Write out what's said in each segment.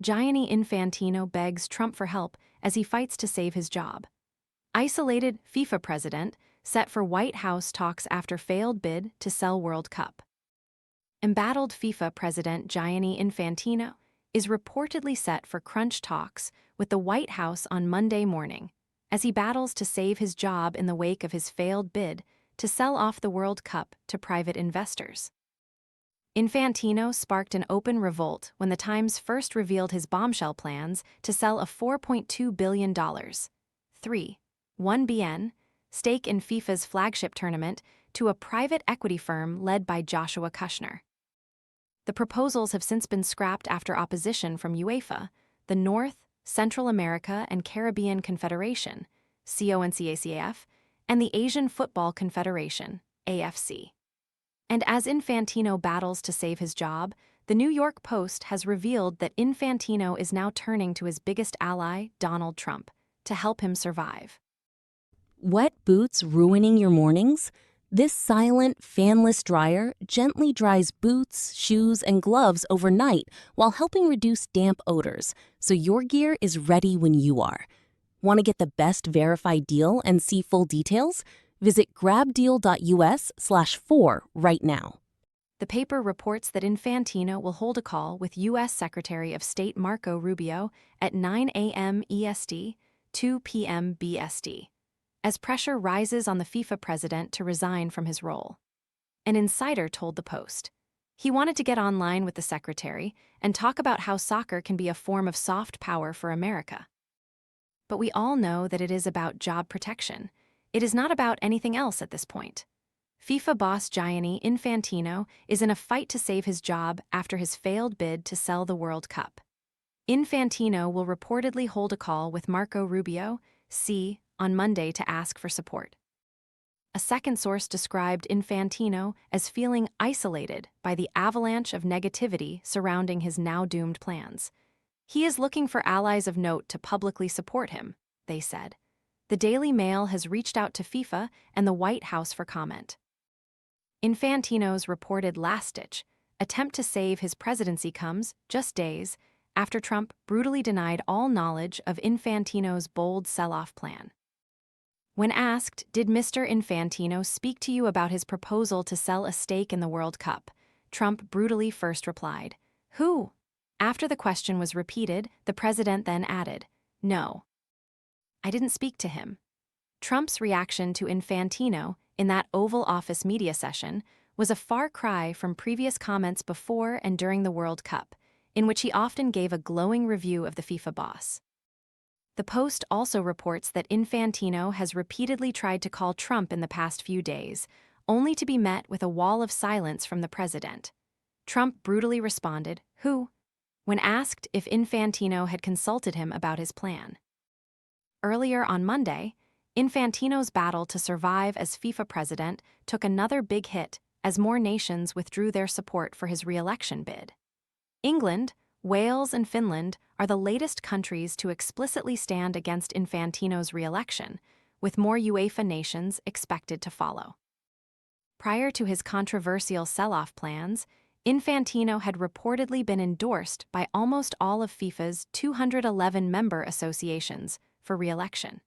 Gianni Infantino begs Trump for help as he fights to save his job. Isolated FIFA president set for White House talks after failed bid to sell World Cup. Embattled FIFA president Gianni Infantino is reportedly set for crunch talks with the White House on Monday morning as he battles to save his job in the wake of his failed bid to sell off the World Cup to private investors. Infantino sparked an open revolt when the Times first revealed his bombshell plans to sell a $4.2 billion (3.1 BN) stake in FIFA's flagship tournament to a private equity firm led by Joshua Kushner. The proposals have since been scrapped after opposition from UEFA, the North, Central America and Caribbean Confederation, CONCACAF, and the Asian Football Confederation, AFC. And as Infantino battles to save his job, the New York Post has revealed that Infantino is now turning to his biggest ally, Donald Trump, to help him survive. Wet boots ruining your mornings? This silent, fanless dryer gently dries boots, shoes, and gloves overnight while helping reduce damp odors, so your gear is ready when you are. Want to get the best verified deal and see full details? Visit grabdeal.us/4 right now. The paper reports that Infantino will hold a call with U.S. Secretary of State Marco Rubio at 9 a.m. EST, 2 p.m. BST, as pressure rises on the FIFA president to resign from his role. An insider told the Post he wanted to get online with the secretary and talk about how soccer can be a form of soft power for America. But we all know that it is about job protection. It is not about anything else at this point. FIFA boss Gianni Infantino is in a fight to save his job after his failed bid to sell the World Cup. Infantino will reportedly hold a call with Marco Rubio, on Monday to ask for support. A second source described Infantino as feeling isolated by the avalanche of negativity surrounding his now-doomed plans. He is looking for allies of note to publicly support him, they said. The Daily Mail has reached out to FIFA and the White House for comment. Infantino's reported last-ditch attempt to save his presidency comes just days after Trump brutally denied all knowledge of Infantino's bold sell-off plan. When asked, "Did Mr. Infantino speak to you about his proposal to sell a stake in the World Cup?" Trump brutally first replied, "Who?" After the question was repeated, the president then added, "No. I didn't speak to him." Trump's reaction to Infantino in that Oval Office media session was a far cry from previous comments before and during the World Cup, in which he often gave a glowing review of the FIFA boss. The Post also reports that Infantino has repeatedly tried to call Trump in the past few days, only to be met with a wall of silence from the president. Trump brutally responded, "Who?" when asked if Infantino had consulted him about his plan. Earlier on Monday, Infantino's battle to survive as FIFA president took another big hit as more nations withdrew their support for his re-election bid. England, Wales, and Finland are the latest countries to explicitly stand against Infantino's re-election, with more UEFA nations expected to follow. Prior to his controversial sell-off plans, Infantino had reportedly been endorsed by almost all of FIFA's 211 member associations for re-election.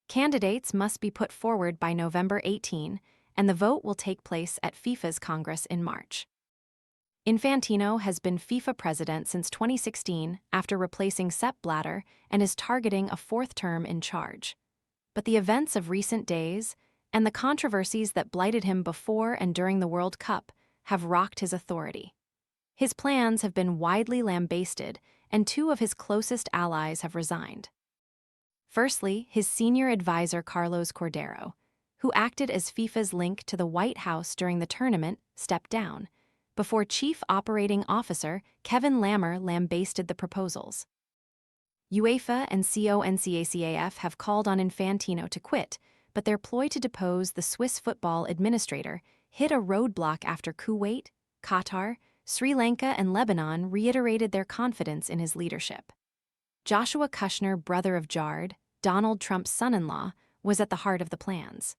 Candidates must be put forward by November 18, and the vote will take place at FIFA's Congress in March. Infantino has been FIFA president since 2016 after replacing Sepp Blatter and is targeting a fourth term in charge. But the events of recent days and the controversies that blighted him before and during the World Cup have rocked his authority. His plans have been widely lambasted, and two of his closest allies have resigned. Firstly, his senior advisor Carlos Cordero, who acted as FIFA's link to the White House during the tournament, stepped down, before Chief Operating Officer Kevin Lammer lambasted the proposals. UEFA and CONCACAF have called on Infantino to quit, but their ploy to depose the Swiss football administrator hit a roadblock after Kuwait, Qatar, Sri Lanka, and Lebanon reiterated their confidence in his leadership. Joshua Kushner, brother of Jared, Donald Trump's son-in-law, was at the heart of the plans.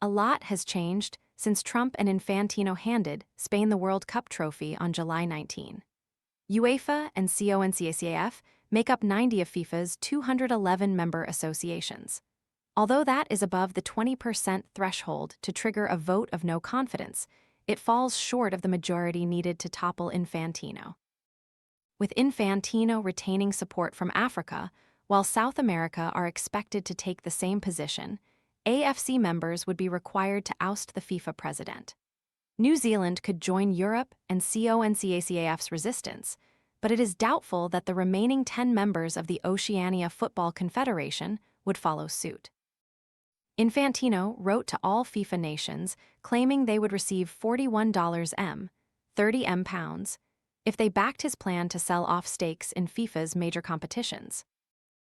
A lot has changed since Trump and Infantino handed Spain the World Cup trophy on July 19. UEFA and CONCACAF make up 90 of FIFA's 211 member associations. Although that is above the 20% threshold to trigger a vote of no confidence, it falls short of the majority needed to topple Infantino. With Infantino retaining support from Africa, while South America are expected to take the same position, AFC members would be required to oust the FIFA president. New Zealand could join Europe and CONCACAF's resistance, but it is doubtful that the remaining 10 members of the Oceania Football Confederation would follow suit. Infantino wrote to all FIFA nations claiming they would receive $41 £30 if they backed his plan to sell off stakes in FIFA's major competitions.